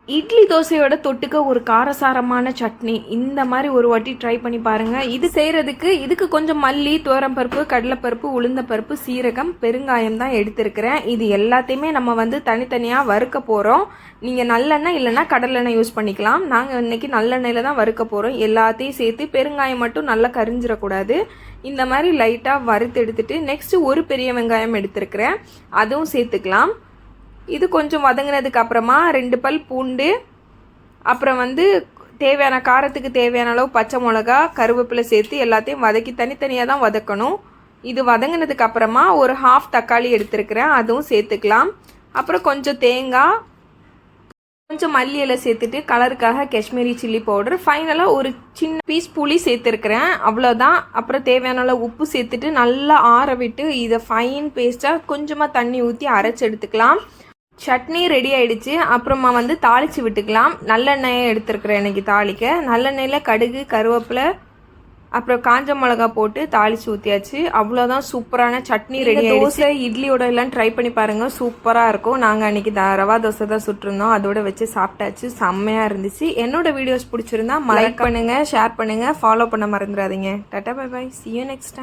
இட்லி தோசையோட தொட்டுக்க ஒரு காரசாரமான சட்னி இந்த மாதிரி ஒரு வாட்டி ட்ரை பண்ணி பாருங்கள். இது செய்கிறதுக்கு இதுக்கு கொஞ்சம் மல்லி, துவரம்பருப்பு, கடலைப்பருப்பு, உளுந்தப்பருப்பு, சீரகம், பெருங்காயம் தான் எடுத்துருக்கிறேன். இது எல்லாத்தையுமே நம்ம தனித்தனியாக வறுக்க போகிறோம். நீங்கள் நல்லெண்ணெய் இல்லைன்னா கடலெண்ணெய் யூஸ் பண்ணிக்கலாம். நாங்கள் இன்றைக்கி நல்லெண்ணெயில் தான் வறுக்க போகிறோம். எல்லாத்தையும் சேர்த்து பெருங்காயம் மட்டும் நல்லா கரிஞ்சிடக்கூடாது. இந்த மாதிரி லைட்டாக வறுத்து எடுத்துகிட்டு நெக்ஸ்ட்டு ஒரு பெரிய வெங்காயம் எடுத்துருக்கிறேன், அதுவும் சேர்த்துக்கலாம். இது கொஞ்சம் வதங்கினதுக்கு அப்புறமா 2 பல் பூண்டு, அப்புறம் தேவையான காரத்துக்கு தேவையான அளவு பச்சை மிளகா, கருவேப்பிலை சேர்த்து எல்லாத்தையும் வதக்கி தனித்தனியாக தான் வதக்கணும். இது வதங்கினதுக்கு அப்புறமா ஒரு 1/2 தக்காளி எடுத்துருக்கிறேன், அதுவும் சேர்த்துக்கலாம். அப்புறம் கொஞ்சம் தேங்காய், கொஞ்சம் மல்லி இலை சேர்த்துட்டு கலருக்காக காஷ்மீரி சில்லி பவுடர், ஃபைனலாக ஒரு சின்ன பீஸ் புளி சேர்த்துருக்கிறேன், அவ்வளோதான். அப்புறம் தேவையான அளவு உப்பு சேர்த்துட்டு நல்லா ஆற விட்டு இதை ஃபைன் பேஸ்ட்டாக கொஞ்சமாக தண்ணி ஊற்றி அரைச்சி எடுத்துக்கலாம். சட்னி ரெடி ஆகிடுச்சு. அப்புறமா தாளித்து விட்டுக்கலாம். நல்லெண்ணெயை எடுத்துருக்குறேன் இன்றைக்கி தாளிக்க. நல்லெண்ணெயில் கடுகு, கருவேப்பிலை, அப்புறம் காஞ்ச மிளகா போட்டு தாளித்து ஊற்றியாச்சு. அவ்வளோதான், சூப்பரான சட்னி ரெடி ஆகிடுச்சு. தோசை இட்லியோட எல்லாம் ட்ரை பண்ணி பாருங்கள், சூப்பராக இருக்கும். நாங்கள் அன்றைக்கி ரவா தோசை தான் சுட்டிருந்தோம், அதோட வச்சு சாப்பிட்டாச்சு. செம்மையாக இருந்துச்சு. என்னோடய வீடியோஸ் பிடிச்சிருந்தா லைக் பண்ணுங்கள், ஷேர் பண்ணுங்கள், ஃபாலோ பண்ண மறந்துடாதீங்க. Tata bye bye, see you next time.